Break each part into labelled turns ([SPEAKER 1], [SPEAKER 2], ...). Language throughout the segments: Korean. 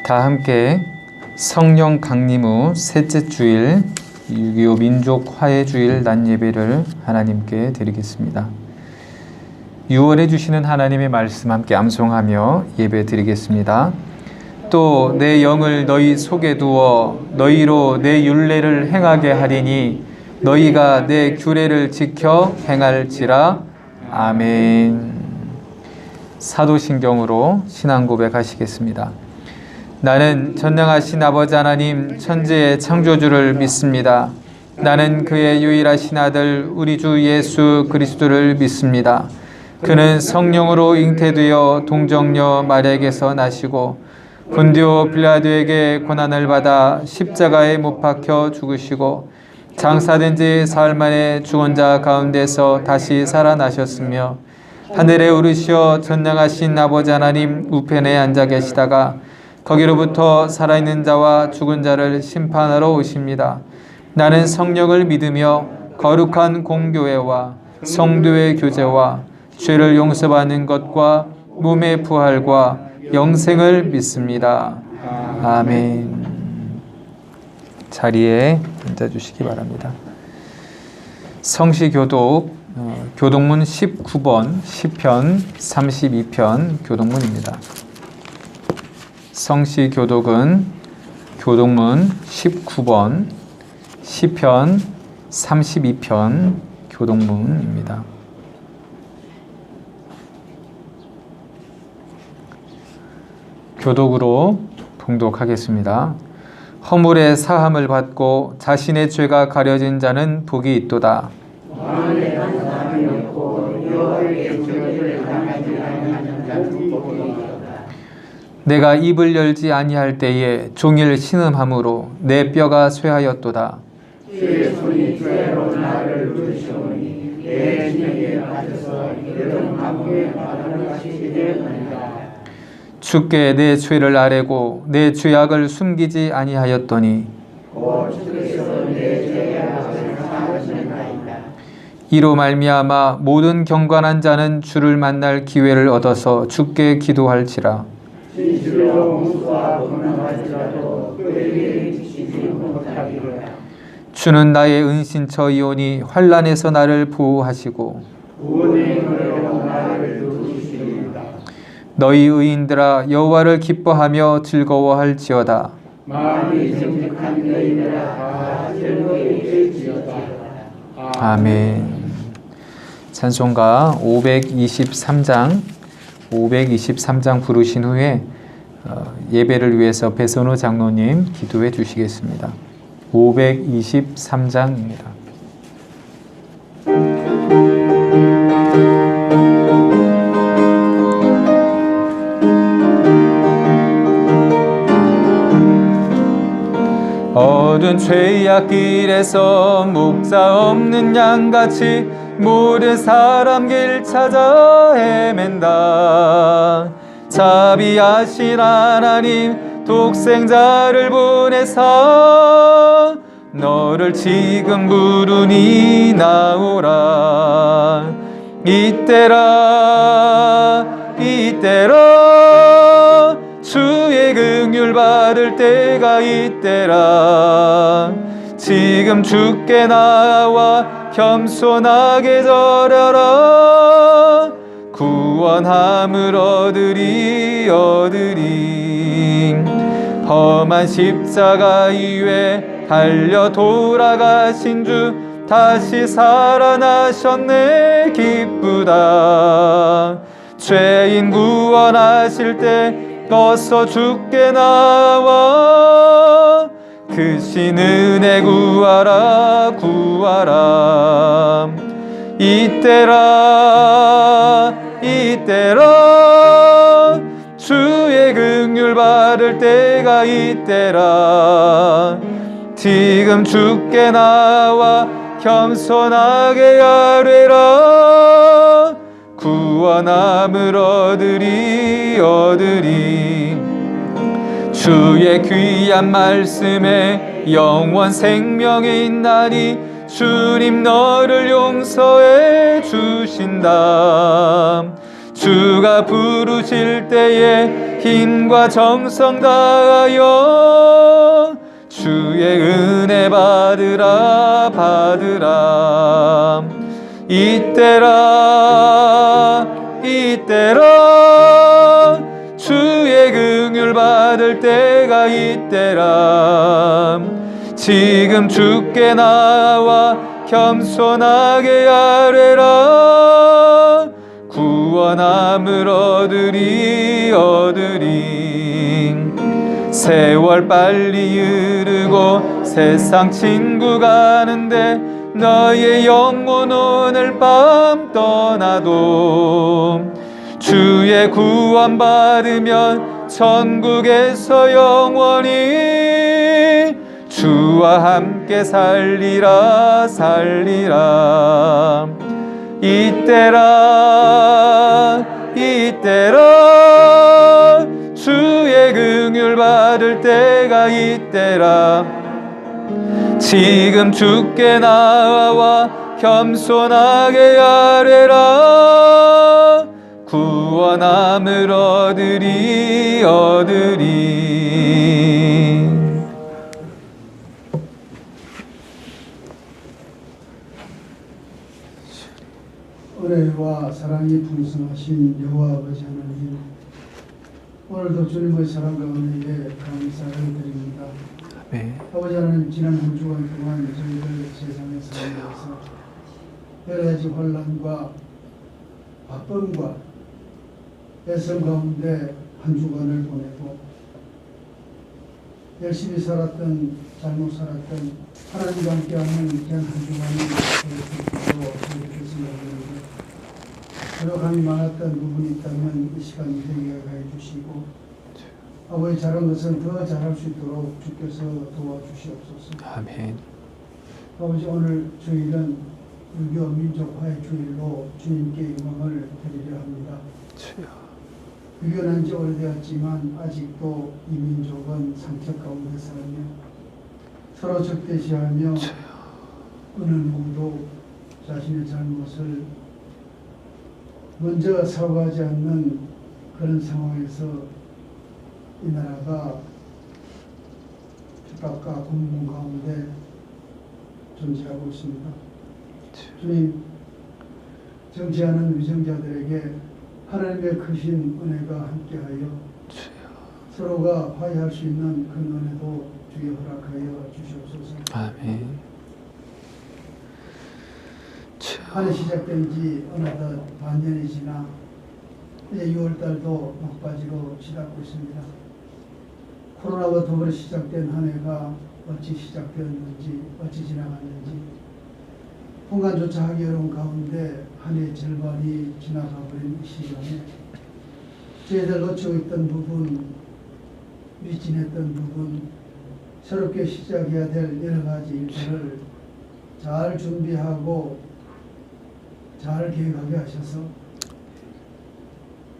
[SPEAKER 1] 다 함께 성령 강림 후 셋째 주일 6.25 민족 화해 주일 낮 예배를 하나님께 드리겠습니다. 6월에 주시는 하나님의 말씀 함께 암송하며 예배 드리겠습니다. 또 내 영을 너희 속에 두어 너희로 내 율례를 행하게 하리니 너희가 내 규례를 지켜 행할지라. 아멘. 사도신경으로 신앙 고백하시겠습니다. 나는 전능하신 아버지 하나님 천지의 창조주를 믿습니다. 나는 그의 유일하신 아들 우리 주 예수 그리스도를 믿습니다. 그는 성령으로 잉태되어 동정녀 마리아에게서 나시고 본디오 빌라도에게 고난을 받아 십자가에 못 박혀 죽으시고 장사된 지 사흘 만에 죽은 자 가운데서 다시 살아나셨으며 하늘에 오르시어 전능하신 아버지 하나님 우편에 앉아 계시다가 거기로부터 살아있는 자와 죽은 자를 심판하러 오십니다. 나는 성령을 믿으며 거룩한 공교회와 성도의 교제와 죄를 용서받는 것과 몸의 부활과 영생을 믿습니다. 아멘. 자리에 앉아주시기 바랍니다. 성시교독 교독문 19번 시편 32편 교독문입니다. 성시교독은 교독문 19번 시편 32편 교독문입니다. 교독으로 봉독하겠습니다. 허물의 사함을 받고 자신의 죄가 가려진 자는 복이 있도다. 내가 입을 열지 아니할 때에 종일 신음함으로 내 뼈가 쇠하였도다. 주의 손이 죄로 나를 누르시오니 내 진영에 빠져서 이런 감옥에 빠져가시기를. 주께 내 죄를 아뢰고 내 죄악을 숨기지 아니하였더니 이로 말미암아 모든 경건한 자는 주를 만날 기회를 얻어서 주께 기도할지라. 주는 나의 은신처이오니 환난에서 나를 보호하시고 너희 의인들아 여호와를 기뻐하며 즐거워할지어다. 마음이 정직한 너희들아 다 즐거워할지어다. 아멘. 찬송가 523장 부르신 후에 예배를 위해서 배선호 장로님 기도해 주시겠습니다. 523장입니다. 어두운 죄악 길에서 목자 없는 양같이 모든 사람 길 찾아 헤맨다. 자비하신 하나님 독생자를 보내사 너를 지금 부르니 나오라. 이때라 주의 긍휼 받을 때가 이때라. 지금 주께 나와 겸손하게 절하라. 구원함을 얻으리. 험한 십자가 위에 달려 돌아가신 주 다시 살아나셨네 기쁘다. 죄인 구원하실 때 어서 주께 나와 그 신 은혜 구하라. 이때라 주의 긍휼 받을 때가 이때라. 지금 주께 나와 겸손하게 아뢰라. 구원함을 얻으리. 주의 귀한 말씀에 영원 생명이 있나니 주님 너를 용서해 주신다. 주가 부르실 때에 힘과 정성 다하여 주의 은혜 받으라 받으라. 이때라 이때라 주의 긍휼 받을 때가 이때라. 지금 주께 나와 겸손하게 아뢰라. 구원함을 얻으리 얻으리. 세월 빨리 흐르고 세상 친구 가는데 너의 영혼 오늘 밤 떠나도 주의 구원 받으면 천국에서 영원히 주와 함께 살리라 살리라. 이때라 이때라 주의 긍휼 받을 때가 이때라. 지금 주께 나와 겸손하게 아뢰라. 구원함을 얻으리 얻으리.
[SPEAKER 2] 은혜와 사랑이 풍성하신 여호와 아버지 하나님, 오늘도 주님의 사랑과 은혜에 감사를 드립니다.
[SPEAKER 1] 네.
[SPEAKER 2] 아버지 하나님, 지난 한 주간 동안 저희들 세상에 살면서 여러 가지 혼란과 바쁨과 애씀 가운데 한 주간을 보내고 열심히 살았던 잘못 살았던 하나님과 함께하는 귀한 한 주간이 되었으리라고 저희들께 생각합니다. 부족함이 많았던 부분이 있다면 이 시간 되게 하여 주시고, 아버지 잘한 것은 더 잘할 수 있도록 주께서 도와주시옵소서.
[SPEAKER 1] 아멘.
[SPEAKER 2] 아버지, 오늘 주일은 유교 민족화의 주일로 주님께 영광을 드리려 합니다. 유교난 지 오래되었지만 아직도 이 민족은 상처 가운데 살며 서로 적대시하며 어느 누구도 자신의 잘못을 먼저 사과하지 않는 그런 상황에서 이 나라가 핍박과 공분 가운데 존재하고 있습니다. 주님, 정치하는 위정자들에게 하나님의 크신 은혜가 함께하여 서로가 화해할 수 있는 그 은혜도 주께 허락하여 주시옵소서.
[SPEAKER 1] 아멘.
[SPEAKER 2] 한 해 시작된 지 어느덧 반년이 지나 이제 6월달도 막바지로 치닫고 있습니다. 코로나와 더불어 시작된 한 해가 어찌 시작되었는지 어찌 지나갔는지 통관조차 하기 어려운 가운데 한 해 절반이 지나가버린 이 시간에 저희들 놓치고 있던 부분, 미진했던 부분, 새롭게 시작해야 될 여러 가지 일들을 잘 준비하고 잘 계획하게 하셔서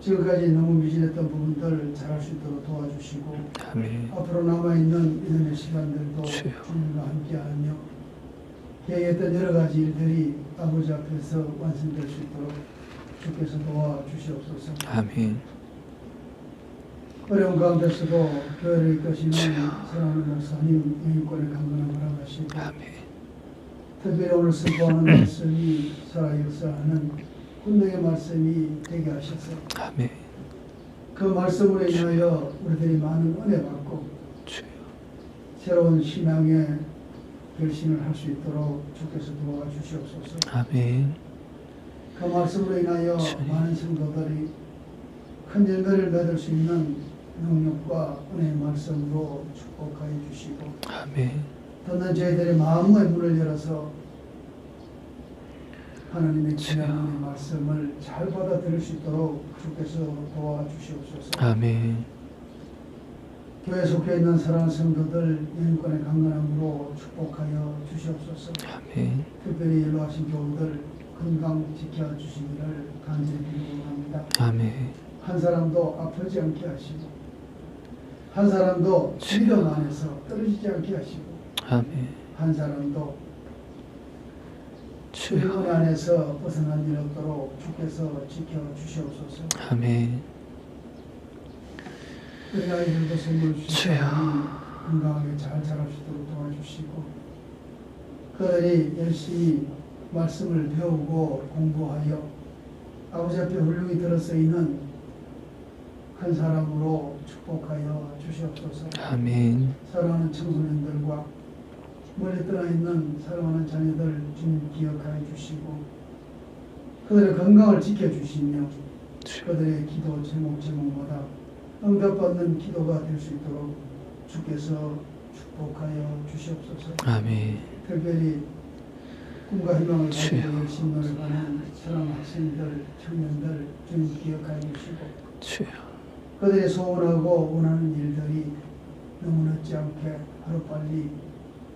[SPEAKER 2] 지금까지 너무 미진했던 부분들 잘할 수 있도록 도와주시고,
[SPEAKER 1] 아멘.
[SPEAKER 2] 앞으로 남아있는 이년의 시간들도 주님과 함께하며 계획했던 여러 가지 일들이 아버지 앞에서 완성될 수 있도록 주께서 도와주시옵소서.
[SPEAKER 1] 아멘.
[SPEAKER 2] 어려운 가운데서도 교회를 이끄시는 사랑하는 목사님 영육권의 강건함을 허락하시고, 특별히 오늘 선포하는 말씀이 살아 역사하는 군능의 말씀이 되게 하셔서
[SPEAKER 1] 아멘.
[SPEAKER 2] 그 말씀으로 인하여 우리들이 많은 은혜 받고 새로운 신앙의 결심을 할 수 있도록 주께서 도와주시옵소서.
[SPEAKER 1] 아멘.
[SPEAKER 2] 그 말씀으로 인하여 많은 성도들이 큰 열매를 맺을 수 있는 능력과 은혜의 말씀으로 축복하여 주시고,
[SPEAKER 1] 아멘.
[SPEAKER 2] 듣는 저희들의 마음의 문을 열어서 하나님의 귀한 말씀을 잘 받아들일 수 있도록 주께서 도와주시옵소서.
[SPEAKER 1] 아멘.
[SPEAKER 2] 교회 속해 있는 사랑하는 성도들 영권의 강건함으로 축복하여 주시옵소서.
[SPEAKER 1] 아멘.
[SPEAKER 2] 특별히 연로하신 교우들 건강 지켜주시기를 간절히 기도합니다.
[SPEAKER 1] 아멘.
[SPEAKER 2] 한 사람도 아프지 않게 하시고, 한 사람도 믿음 안에서 떨어지지 않게 하시고,
[SPEAKER 1] 아멘.
[SPEAKER 2] 한 사람도 주의 은혜 안에서 벗어난 일 없도록 주께서 지켜주시옵소서.
[SPEAKER 1] 아멘.
[SPEAKER 2] 우리 아이들도 선물 주시고
[SPEAKER 1] 주여.
[SPEAKER 2] 건강하게 잘 자랄 수 있도록 도와주시고 그들이 열심히 말씀을 배우고 공부하여 아버지 앞에 훌륭히 들어서있는 큰 사람으로 축복하여 주시옵소서.
[SPEAKER 1] 아멘.
[SPEAKER 2] 사랑하는 청소년들과 멀리 떠나 있는 사랑하는 자녀들 주님 기억하여 주시고 그들의 건강을 지켜주시며 그들의 기도 제목마다 응답받는 기도가 될 수 있도록 주께서 축복하여 주시옵소서.
[SPEAKER 1] 아멘.
[SPEAKER 2] 특별히 꿈과 희망을
[SPEAKER 1] 주여.
[SPEAKER 2] 가지고 열심히 노력하는 사랑하는 학생들, 청년들 주님 기억하여 주시고
[SPEAKER 1] 주여.
[SPEAKER 2] 그들이 소원하고 원하는 일들이 너무 늦지 않게 하루빨리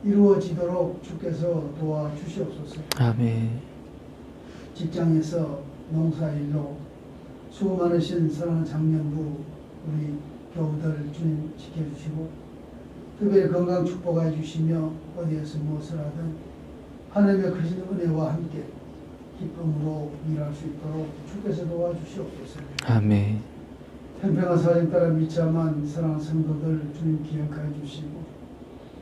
[SPEAKER 2] 이루어지도록 주께서 도와주시옵소서.
[SPEAKER 1] 아멘.
[SPEAKER 2] 직장에서 농사일로 수고 많으신 사랑하는 장년부 우리 교우들 주님 지켜주시고 특별히 건강 축복해 주시며 어디에서 무엇을 하든 하나님의 크신 은혜와 함께 기쁨으로 일할 수 있도록 주께서 도와주시옵소서.
[SPEAKER 1] 아멘.
[SPEAKER 2] 평평한 사정 따라 미참한 사랑하는 성도들 주님 기억하여 주시고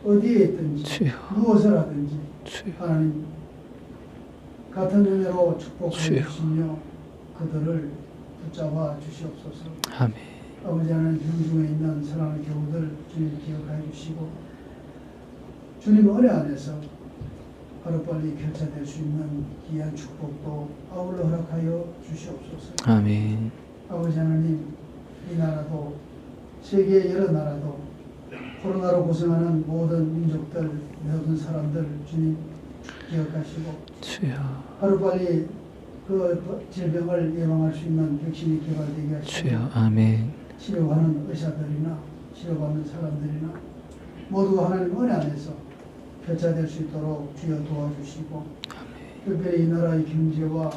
[SPEAKER 2] 어디에 있든지
[SPEAKER 1] 주여.
[SPEAKER 2] 무엇을 하든지
[SPEAKER 1] 주여.
[SPEAKER 2] 하나님 같은 은혜로 축복하여
[SPEAKER 1] 주여.
[SPEAKER 2] 주시며 그들을 붙잡아 주시옵소서.
[SPEAKER 1] 아멘.
[SPEAKER 2] 아버지 하나님 병중에 있는 사랑하는 교우들 주님 기억하여 주시고 주님 은혜 안에서 하루빨리 결차될 수 있는 귀한 축복도 아울러 허락하여 주시옵소서.
[SPEAKER 1] 아멘.
[SPEAKER 2] 아버지 하나님 이 나라도 세계의 여러 나라도 코로나로 고생하는 모든 민족들 모든 사람들 주님 기억하시고
[SPEAKER 1] 주여.
[SPEAKER 2] 하루빨리 그 질병을 예방할 수 있는 백신이 개발되게 하시고
[SPEAKER 1] 주여. 아멘.
[SPEAKER 2] 치료하는 의사들이나 치료받는 사람들이나 모두 하나님 은혜 안에서 결차될 수 있도록 주여 도와주시고 특별히 이 나라의 경제와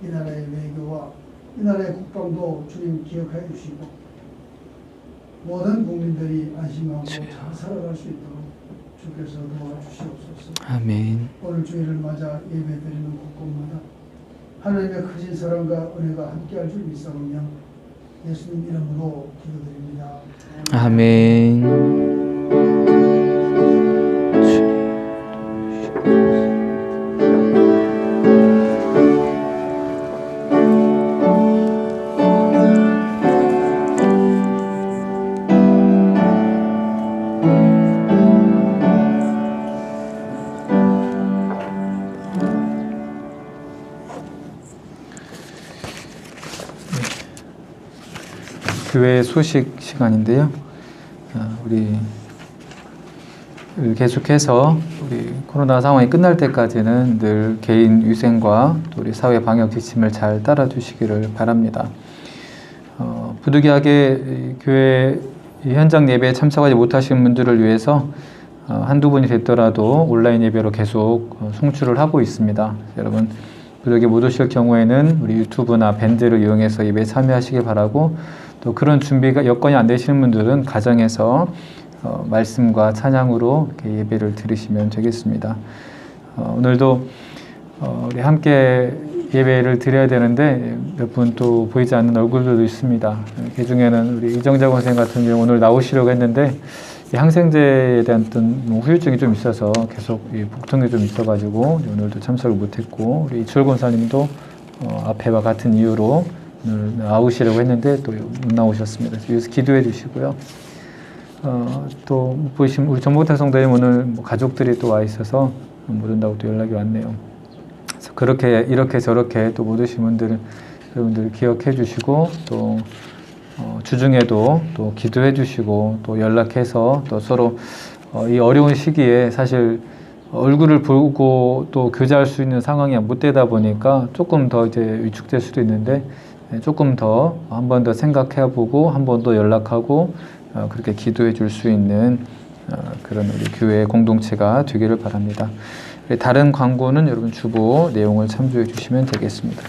[SPEAKER 2] 이 나라의 외교와 이 나라의 국방도 주님 기억하여 주시고 모든 국민들이 안심하고
[SPEAKER 1] 주여.
[SPEAKER 2] 잘 살아갈 수 있도록 주께서 도와주시옵소서.
[SPEAKER 1] 아멘.
[SPEAKER 2] 오늘 주일을 맞아 예배드리는 곳곳마다 하나님의 크신 사랑과 은혜가 함께할 줄 믿사오며 예수님 이름으로 기도드립니다.
[SPEAKER 1] 아멘. 교회 소식 시간인데요. 우리 계속해서 우리 코로나 상황이 끝날 때까지는 늘 개인 위생과 또 우리 사회 방역 지침을 잘 따라주시기를 바랍니다. 부득이하게 교회 현장 예배에 참석하지 못하신 분들을 위해서 한두 분이 됐더라도 온라인 예배로 계속 송출을 하고 있습니다. 여러분 부득이 못 오실 경우에는 우리 유튜브나 밴드를 이용해서 예배에 참여하시길 바라고 또 그런 준비가 여건이 안 되시는 분들은 가정에서 말씀과 찬양으로 이렇게 예배를 드리시면 되겠습니다. 오늘도 우리 함께 예배를 드려야 되는데 몇 분 또 보이지 않는 얼굴들도 있습니다. 그 중에는 우리 이정자 권생 같은 경우 오늘 나오시려고 했는데 이 항생제에 대한 어떤 후유증이 좀 있어서 계속 복통이 좀 있어가지고 오늘도 참석을 못했고 우리 이철 권사님도 앞에와 같은 이유로 오늘 나오시려고 했는데 또 못 나오셨습니다. 그래서 기도해 주시고요. 또 보시면 우리 전복태 성도님 오늘 뭐 가족들이 또 와 있어서 못 온다고 또 연락이 왔네요. 그래서 그렇게 이렇게 저렇게 또 못 오신 분들 여러분들 기억해 주시고 또 주중에도 또 기도해 주시고 또 연락해서 또 서로 이 어려운 시기에 사실 얼굴을 보고 또 교제할 수 있는 상황이 못 되다 보니까 조금 더 이제 위축될 수도 있는데 조금 더 한 번 더 생각해 보고 한 번 더 연락하고 그렇게 기도해 줄 수 있는 그런 우리 교회 공동체가 되기를 바랍니다. 다른 광고는 여러분 주보 내용을 참조해 주시면 되겠습니다.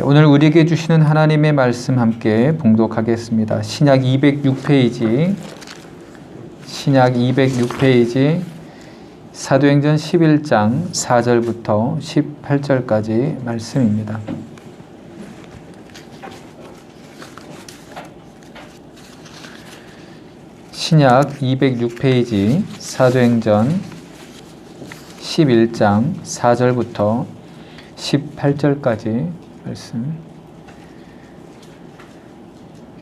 [SPEAKER 1] 오늘 우리에게 주시는 하나님의 말씀 함께 봉독하겠습니다. 신약 206페이지 사도행전 11장 4절부터 18절까지 말씀입니다. 신약 206페이지 사도행전 11장 4절부터 18절까지 말씀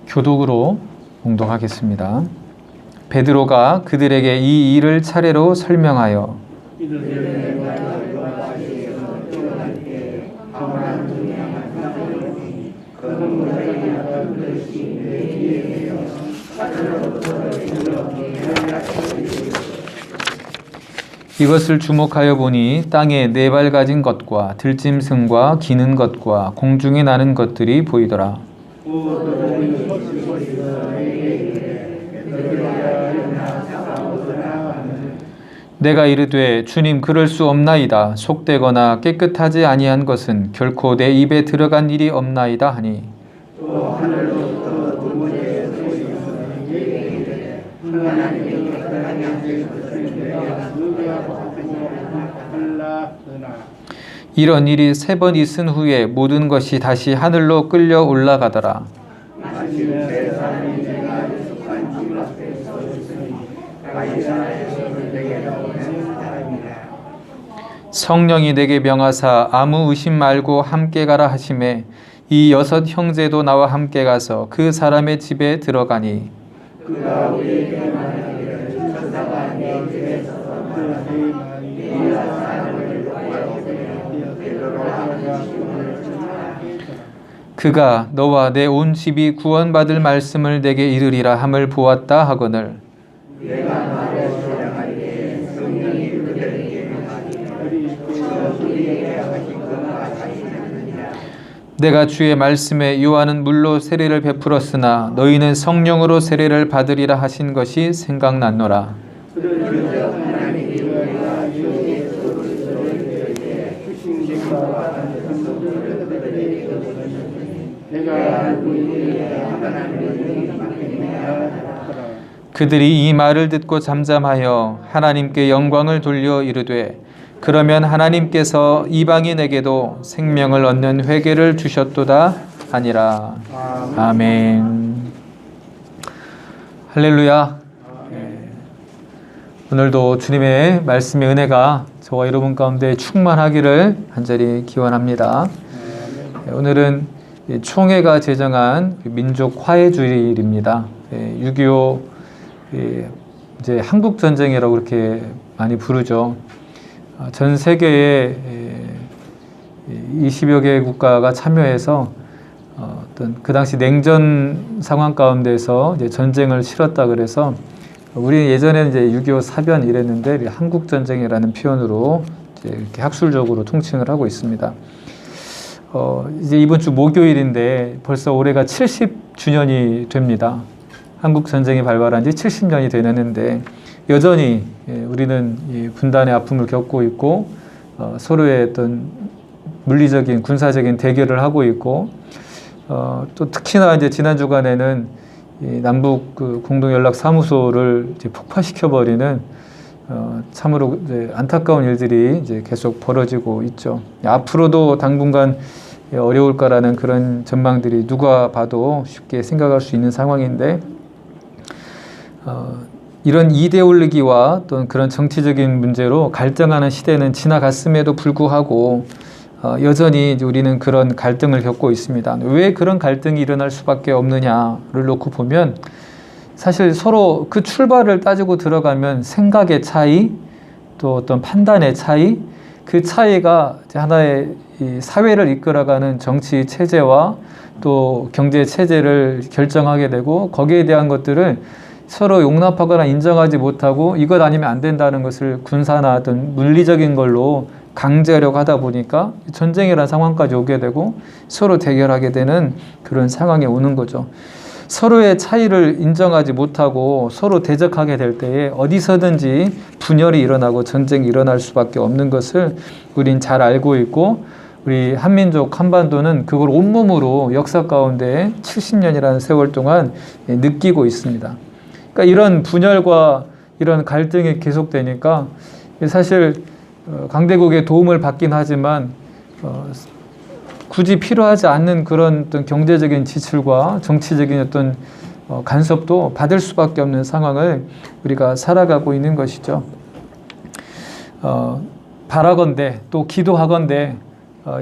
[SPEAKER 1] 교독으로 봉독하겠습니다. 베드로가 그들에게 이 일을 차례로 설명하여 이것을 주목하여 보니 땅에 네 발 가진 것과 들짐승과 기는 것과 공중에 나는 것들이 보이더라. 내가 이르되 주님 그럴 수 없나이다. 속되거나 깨끗하지 아니한 것은 결코 내 입에 들어간 일이 없나이다 하니 이런 일이 3번 있은 후에 모든 것이 다시 하늘로 끌려 올라가더라. 성령이 내게 명하사 아무 의심 말고 함께 가라 하시매 이 6 형제도 나와 함께 가서 그 사람의 집에 들어가니 그가 너와 내 온 집이 구원받을 말씀을 내게 이르리라 함을 보았다 하거늘 내가 주의 말씀에 요한은 물로 세례를 베풀었으나 너희는 성령으로 세례를 받으리라 하신 것이 생각났노라. 그들이 이 말을 듣고 잠잠하여 하나님께 영광을 돌려 이르되 그러면 하나님께서 이방인에게도 생명을 얻는 회개를 주셨도다 하니라. 아멘. 할렐루야. 오늘도 주님의 말씀의 은혜가 저와 여러분 가운데 충만하기를 간절히 기원합니다. 오늘은 총회가 제정한 민족 화해 주일입니다. 6.25 이제 한국 전쟁이라고 그렇게 많이 부르죠. 전 세계에 20여 개 국가가 참여해서 어떤 그 당시 냉전 상황 가운데서 이제 전쟁을 치렀다 그래서 우리 예전에는 이제 6.25 사변 이랬는데 한국 전쟁이라는 표현으로 이제 이렇게 학술적으로 통칭을 하고 있습니다. 이제 이번 주 목요일인데 벌써 올해가 70주년이 됩니다. 한국 전쟁이 발발한 지 70년이 되는데 여전히 우리는 분단의 아픔을 겪고 있고 서로의 어떤 물리적인 군사적인 대결을 하고 있고 또 특히나 이제 지난 주간에는 남북 그 공동연락사무소를 이제 폭파시켜 버리는 참으로 이제 안타까운 일들이 이제 계속 벌어지고 있죠. 앞으로도 당분간 어려울 거라는 그런 전망들이 누가 봐도 쉽게 생각할 수 있는 상황인데 이런 이데올로기와 또 그런 정치적인 문제로 갈등하는 시대는 지나갔음에도 불구하고 여전히 우리는 그런 갈등을 겪고 있습니다. 왜 그런 갈등이 일어날 수밖에 없느냐를 놓고 보면 사실 서로 그 출발을 따지고 들어가면 생각의 차이, 또 어떤 판단의 차이, 그 차이가 하나의 이 사회를 이끌어가는 정치 체제와 또 경제 체제를 결정하게 되고 거기에 대한 것들을 서로 용납하거나 인정하지 못하고 이것 아니면 안 된다는 것을 군사나 어떤 물리적인 걸로 강제하려고 하다 보니까 전쟁이라는 상황까지 오게 되고 서로 대결하게 되는 그런 상황에 오는 거죠. 서로의 차이를 인정하지 못하고 서로 대적하게 될 때에 어디서든지 분열이 일어나고 전쟁이 일어날 수밖에 없는 것을 우린 잘 알고 있고 우리 한민족 한반도는 그걸 온몸으로 역사 가운데 70년이라는 세월 동안 느끼고 있습니다. 그러니까 이런 분열과 이런 갈등이 계속되니까 사실 강대국의 도움을 받긴 하지만 굳이 필요하지 않는 그런 어떤 경제적인 지출과 정치적인 어떤 간섭도 받을 수밖에 없는 상황을 우리가 살아가고 있는 것이죠. 바라건대 또 기도하건대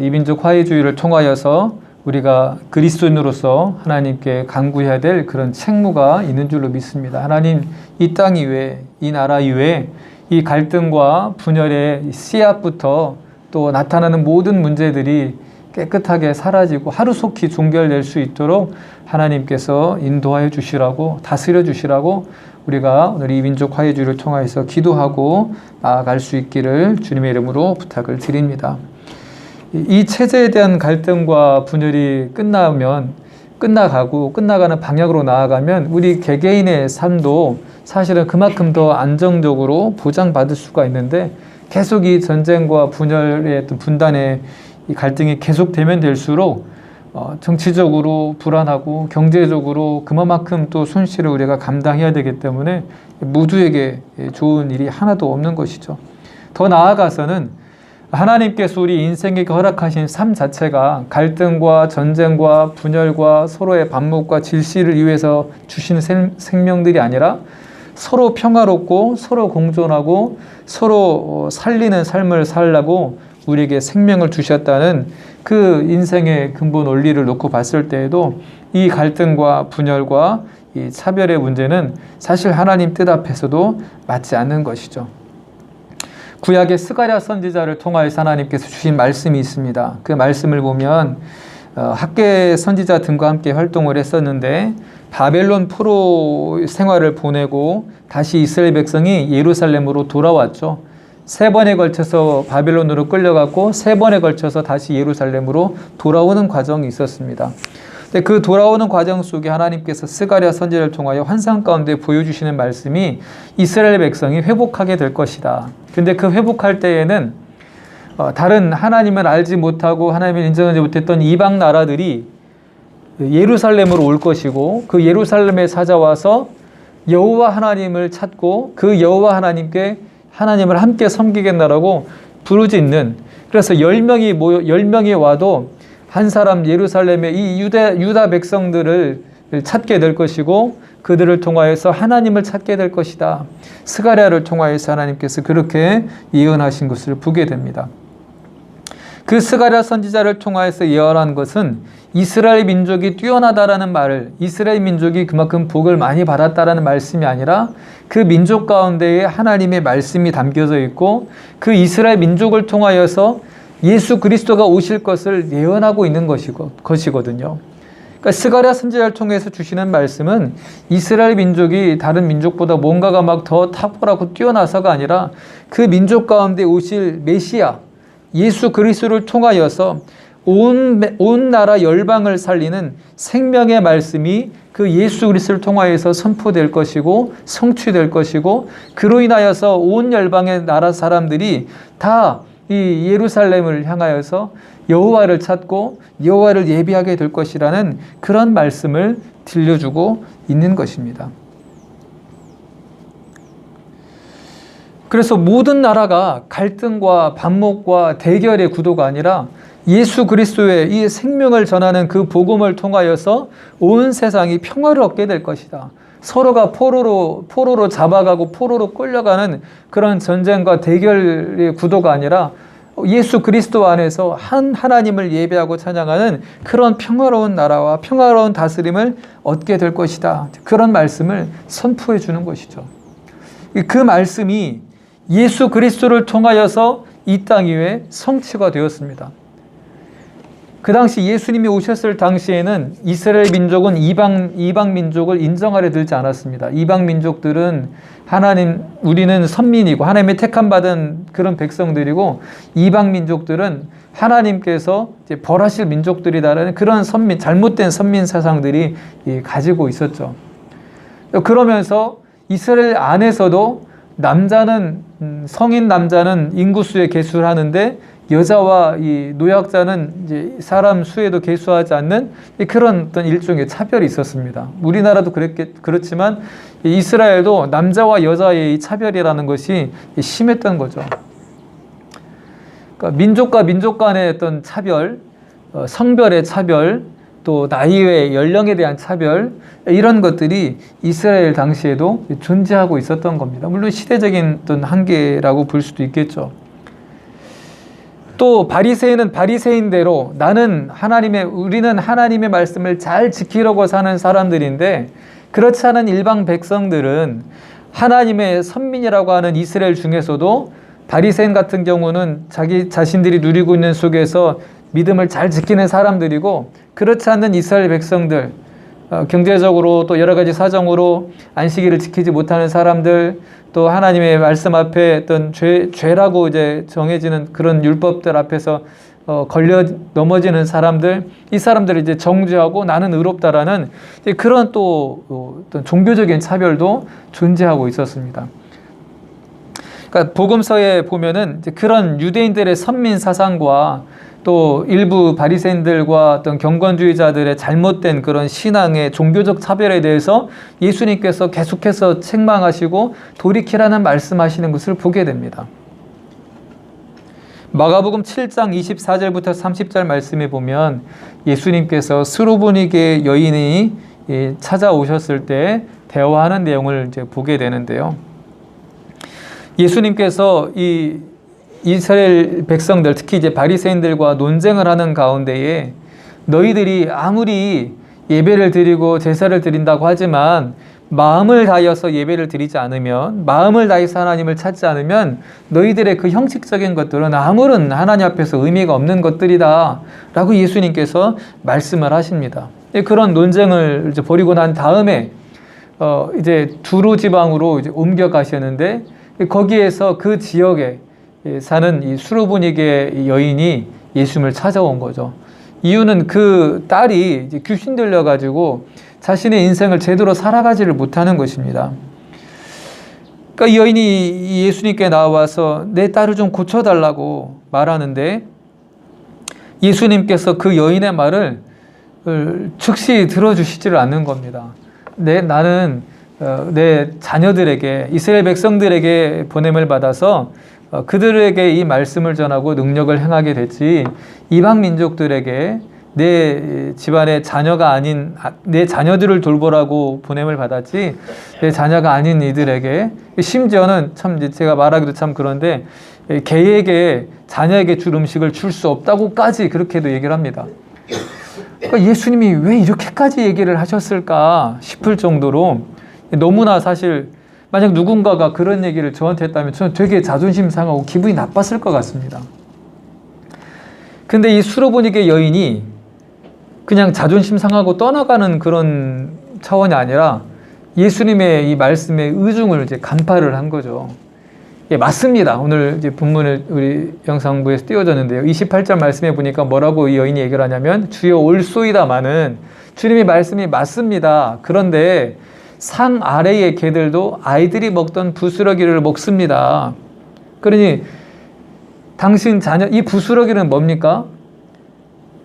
[SPEAKER 1] 이 민족 화해주의를 통하여서 우리가 그리스도인으로서 하나님께 간구해야 될 그런 책무가 있는 줄로 믿습니다. 하나님, 이 땅 이외에, 이 나라 이외에 이 갈등과 분열의 씨앗부터 또 나타나는 모든 문제들이 깨끗하게 사라지고 하루속히 종결될 수 있도록 하나님께서 인도하여 주시라고, 다스려 주시라고 우리가 오늘 이 민족 화해주의를 통하여서 기도하고 나아갈 수 있기를 주님의 이름으로 부탁을 드립니다. 이 체제에 대한 갈등과 분열이 끝나가는 방향으로 나아가면 우리 개개인의 삶도 사실은 그만큼 더 안정적으로 보장받을 수가 있는데, 계속 이 전쟁과 분열의 어떤 분단의 이 갈등이 계속되면 될수록 정치적으로 불안하고 경제적으로 그만큼 또 손실을 우리가 감당해야 되기 때문에 모두에게 좋은 일이 하나도 없는 것이죠. 더 나아가서는 하나님께서 우리 인생에게 허락하신 삶 자체가 갈등과 전쟁과 분열과 서로의 반목과 질시를 위해서 주시는 생명들이 아니라 서로 평화롭고 서로 공존하고 서로 살리는 삶을 살라고 우리에게 생명을 주셨다는 그 인생의 근본 원리를 놓고 봤을 때에도 이 갈등과 분열과 이 차별의 문제는 사실 하나님 뜻 앞에서도 맞지 않는 것이죠. 구약의 스가랴 선지자를 통하여서 하나님께서 주신 말씀이 있습니다. 그 말씀을 보면 학계 선지자 등과 함께 활동을 했었는데 바벨론 포로 생활을 보내고 다시 이스라엘 백성이 예루살렘으로 돌아왔죠. 3번에 걸쳐서 바벨론으로 끌려갔고 3번에 걸쳐서 다시 예루살렘으로 돌아오는 과정이 있었습니다. 근데 그 돌아오는 과정 속에 하나님께서 스가랴 선지자를 통하여 환상 가운데 보여주시는 말씀이 이스라엘 백성이 회복하게 될 것이다. 근데 그 회복할 때에는 다른 하나님을 알지 못하고 하나님을 인정하지 못했던 이방 나라들이 예루살렘으로 올 것이고 그 예루살렘에 찾아와서 여호와 하나님을 찾고 그 여호와 하나님을 함께 섬기겠나라고 부르짖는, 그래서 10명이 와도 한 사람 예루살렘의 이 유다 백성들을 찾게 될 것이고 그들을 통하여서 하나님을 찾게 될 것이다. 스가랴를 통하여서 하나님께서 그렇게 예언하신 것을 보게 됩니다. 그 스가랴 선지자를 통하여서 예언한 것은 이스라엘 민족이 뛰어나다라는 말을, 이스라엘 민족이 그만큼 복을 많이 받았다라는 말씀이 아니라 그 민족 가운데에 하나님의 말씀이 담겨져 있고 그 이스라엘 민족을 통하여서 예수 그리스도가 오실 것을 예언하고 있는 것이거든요. 그러니까 스가랴 선지자를 통해서 주시는 말씀은 이스라엘 민족이 다른 민족보다 뭔가가 막 더 탁월하고 뛰어나서가 아니라 그 민족 가운데 오실 메시아 예수 그리스도를 통하여서 온 나라 열방을 살리는 생명의 말씀이 그 예수 그리스도를 통하여서 선포될 것이고 성취될 것이고 그로 인하여서 온 열방의 나라 사람들이 다 이 예루살렘을 향하여서 여호와를 찾고 여호와를 예비하게 될 것이라는 그런 말씀을 들려주고 있는 것입니다. 그래서 모든 나라가 갈등과 반목과 대결의 구도가 아니라 예수 그리스도의 이 생명을 전하는 그 복음을 통하여서 온 세상이 평화를 얻게 될 것이다. 서로가 포로로 잡아가고 포로로 끌려가는 그런 전쟁과 대결의 구도가 아니라 예수 그리스도 안에서 하나님을 예배하고 찬양하는 그런 평화로운 나라와 평화로운 다스림을 얻게 될 것이다. 그런 말씀을 선포해 주는 것이죠. 그 말씀이 예수 그리스도를 통하여서 이 땅 위에 성취가 되었습니다. 그 당시 예수님이 오셨을 당시에는 이스라엘 민족은 이방 민족을 인정하려 들지 않았습니다. 이방 민족들은 우리는 선민이고 하나님의 택함 받은 그런 백성들이고 이방 민족들은 하나님께서 이제 벌하실 민족들이다라는 그런 잘못된 선민 사상들이 가지고 있었죠. 그러면서 이스라엘 안에서도 성인 남자는 인구수에 계수를 하는데 여자와 이 노약자는 이제 사람 수에도 계수하지 않는 그런 어떤 일종의 차별이 있었습니다. 우리나라도 그렇지만 이스라엘도 남자와 여자의 이 차별이라는 것이 심했던 거죠. 그러니까 민족과 민족 간의 어떤 차별, 성별의 차별, 또 나이의 연령에 대한 차별, 이런 것들이 이스라엘 당시에도 존재하고 있었던 겁니다. 물론 시대적인 어떤 한계라고 볼 수도 있겠죠. 또 바리새인은 바리새인대로 우리는 하나님의 말씀을 잘 지키려고 사는 사람들인데, 그렇지 않은 일반 백성들은 하나님의 선민이라고 하는 이스라엘 중에서도 바리새인 같은 경우는 자기 자신들이 누리고 있는 속에서 믿음을 잘 지키는 사람들이고, 그렇지 않는 이스라엘 백성들, 경제적으로 또 여러 가지 사정으로 안식일을 지키지 못하는 사람들, 또 하나님의 말씀 앞에 어떤 죄라고 이제 정해지는 그런 율법들 앞에서 걸려 넘어지는 사람들, 이 사람들을 이제 정죄하고 나는 의롭다라는 그런 또 어떤 종교적인 차별도 존재하고 있었습니다. 그러니까 복음서에 보면은 이제 그런 유대인들의 선민 사상과 또 일부 바리새인들과 어떤 경건주의자들의 잘못된 그런 신앙의 종교적 차별에 대해서 예수님께서 계속해서 책망하시고 돌이키라는 말씀하시는 것을 보게 됩니다. 마가복음 7장 24절부터 30절 말씀에 보면 예수님께서 스로보니게 여인이 찾아오셨을 때 대화하는 내용을 이제 보게 되는데요. 예수님께서 이 이스라엘 백성들, 특히 이제 바리새인들과 논쟁을 하는 가운데에 너희들이 아무리 예배를 드리고 제사를 드린다고 하지만 마음을 다하여서 예배를 드리지 않으면, 마음을 다해서 하나님을 찾지 않으면 너희들의 그 형식적인 것들은 아무런 하나님 앞에서 의미가 없는 것들이다 라고 예수님께서 말씀을 하십니다. 그런 논쟁을 이제 벌이고 난 다음에 이제 두로 지방으로 이제 옮겨가셨는데, 거기에서 그 지역에 사는 이 수로보니게 여인이 예수님을 찾아온 거죠. 이유는 그 딸이 이제 귀신 들려가지고 자신의 인생을 제대로 살아가지를 못하는 것입니다. 그러니까 이 여인이 예수님께 나와서 내 딸을 좀 고쳐달라고 말하는데, 예수님께서 그 여인의 말을 즉시 들어주시지를 않는 겁니다. 나는 내 자녀들에게, 이스라엘 백성들에게 보냄을 받아서 그들에게 이 말씀을 전하고 능력을 행하게 됐지, 이방 민족들에게 내 집안의 자녀가 아닌 내 자녀들을 돌보라고 보냄을 받았지, 내 자녀가 아닌 이들에게, 심지어는 참 제가 말하기도 참 그런데 개에게, 자녀에게 줄 음식을 줄 수 없다고까지 그렇게도 얘기를 합니다. 그러니까 예수님이 왜 이렇게까지 얘기를 하셨을까 싶을 정도로, 너무나 사실 만약 누군가가 그런 얘기를 저한테 했다면 저는 되게 자존심 상하고 기분이 나빴을 것 같습니다. 근데 이 수로보니게 여인이 그냥 자존심 상하고 떠나가는 그런 차원이 아니라 예수님의 이 말씀의 의중을 이제 간파를 한 거죠. 예, 맞습니다. 오늘 이제 본문을 우리 영상부에서 띄워줬는데요. 28절 말씀에 보니까 뭐라고 이 여인이 얘기를 하냐면, 주여 올소이다마는, 주님의 말씀이 맞습니다. 그런데 상 아래의 개들도 아이들이 먹던 부스러기를 먹습니다. 그러니 당신 자녀, 이 부스러기는 뭡니까?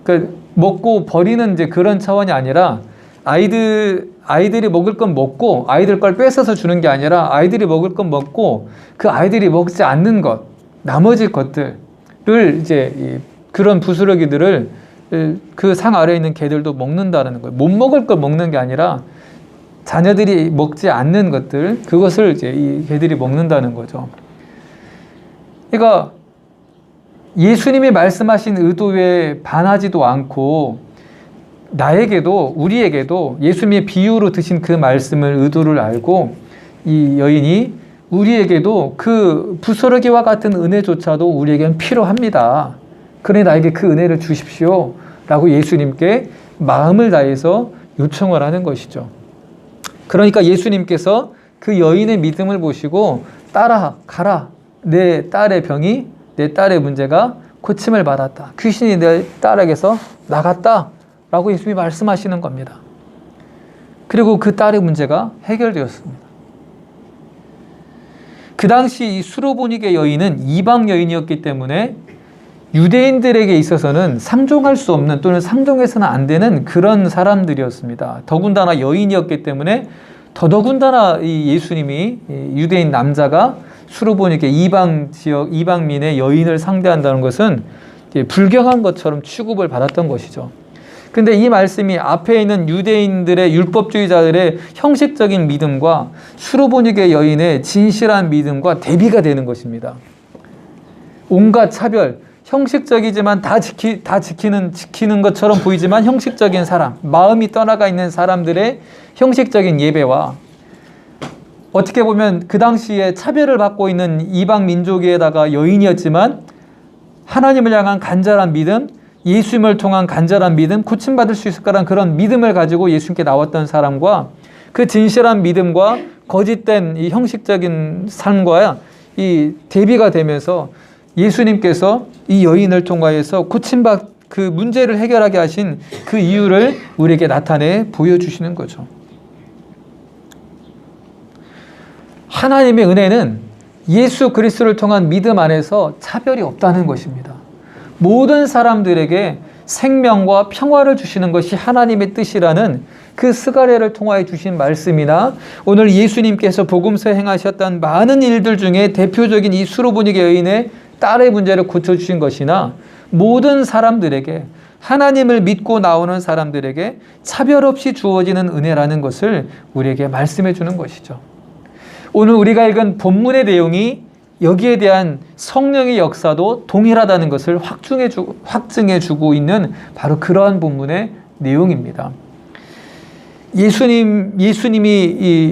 [SPEAKER 1] 그 먹고 버리는 이제 그런 차원이 아니라 아이들이 먹을 건 먹고 아이들 걸 뺏어서 주는 게 아니라 아이들이 먹을 건 먹고 그 아이들이 먹지 않는 것, 나머지 것들을 이제 그런 부스러기들을 그 상 아래에 있는 개들도 먹는다는 거예요. 못 먹을 걸 먹는 게 아니라 자녀들이 먹지 않는 것들, 그것을 이제 이 개들이 먹는다는 거죠. 그러니까 예수님이 말씀하신 의도에 반하지도 않고, 나에게도, 우리에게도 예수님의 비유로 드신 그 말씀을 의도를 알고, 이 여인이 우리에게도 그 부스러기와 같은 은혜조차도 우리에게는 필요합니다. 그러니 나에게 그 은혜를 주십시오 라고 예수님께 마음을 다해서 요청을 하는 것이죠. 그러니까 예수님께서 그 여인의 믿음을 보시고 가라. 내 딸의 병이, 내 딸의 문제가 고침을 받았다. 귀신이 내 딸에게서 나갔다 라고 예수님이 말씀하시는 겁니다. 그리고 그 딸의 문제가 해결되었습니다. 그 당시 이 수로보니게 여인은 이방 여인이었기 때문에 유대인들에게 있어서는 상종할 수 없는 또는 상종해서는 안 되는 그런 사람들이었습니다. 더군다나 여인이었기 때문에 더더군다나 이 예수님이 유대인 남자가 수로보니께 이방 지역 이방민의 여인을 상대한다는 것은 불경한 것처럼 취급을 받았던 것이죠. 근데 이 말씀이 앞에 있는 유대인들의 율법주의자들의 형식적인 믿음과 수로보니게 여인의 진실한 믿음과 대비가 되는 것입니다. 온갖 차별, 형식적이지만 다 지키는 것처럼 보이지만 형식적인 사람, 마음이 떠나가 있는 사람들의 형식적인 예배와 어떻게 보면 그 당시에 차별을 받고 있는 이방 민족에다가 여인이었지만 하나님을 향한 간절한 믿음, 예수님을 통한 간절한 믿음, 고침받을 수 있을 거란 그런 믿음을 가지고 예수님께 나왔던 사람과 그 진실한 믿음과 거짓된 이 형식적인 삶과 이 대비가 되면서 예수님께서 이 여인을 통하여서 그 문제를 해결하게 하신 그 이유를 우리에게 나타내 보여주시는 거죠. 하나님의 은혜는 예수 그리스도를 통한 믿음 안에서 차별이 없다는 것입니다. 모든 사람들에게 생명과 평화를 주시는 것이 하나님의 뜻이라는 그 스가랴를 통하여 주신 말씀이나 오늘 예수님께서 복음서에 행하셨던 많은 일들 중에 대표적인 이 수로보니게 여인의 딸의 문제를 고쳐주신 것이나 모든 사람들에게 하나님을 믿고 나오는 사람들에게 차별 없이 주어지는 은혜라는 것을 우리에게 말씀해 주는 것이죠. 오늘 우리가 읽은 본문의 내용이 여기에 대한 성령의 역사도 동일하다는 것을 확증해 주고 있는 바로 그러한 본문의 내용입니다. 예수님이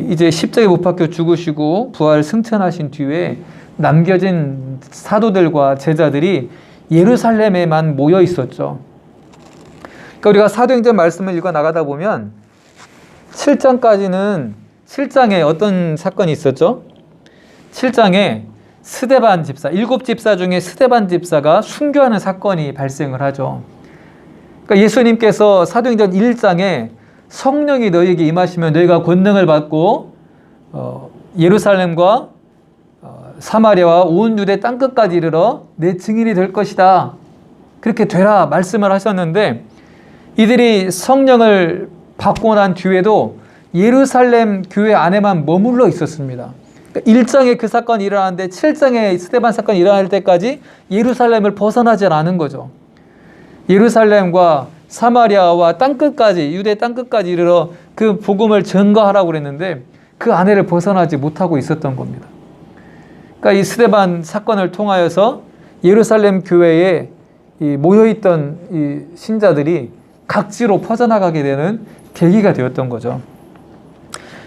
[SPEAKER 1] 이제 십자가에 못 박혀 죽으시고 부활 승천하신 뒤에 남겨진 사도들과 제자들이 예루살렘에만 모여 있었죠. 그러니까 우리가 사도행전 말씀을 읽어 나가다 보면 7장까지는 7장에 어떤 사건이 있었죠? 7장에 스데반 집사, 7집사 중에 스데반 집사가 순교하는 사건이 발생을 하죠. 그러니까 예수님께서 사도행전 1장에 성령이 너희에게 임하시면 너희가 권능을 받고 예루살렘과 사마리아와 온 유대 땅끝까지 이르러 내 증인이 될 것이다. 그렇게 되라 말씀을 하셨는데 이들이 성령을 받고 난 뒤에도 예루살렘 교회 안에만 머물러 있었습니다. 1장에 그 사건이 일어나는데 7장에 스데반 사건이 일어날 때까지 예루살렘을 벗어나지 않은 거죠. 예루살렘과 사마리아와 땅끝까지 유대 땅끝까지 이르러 그 복음을 전가하라고 그랬는데 그 안에를 벗어나지 못하고 있었던 겁니다. 그러니까 이 스데반 사건을 통하여서 예루살렘 교회에 모여있던 이 신자들이 각지로 퍼져나가게 되는 계기가 되었던 거죠.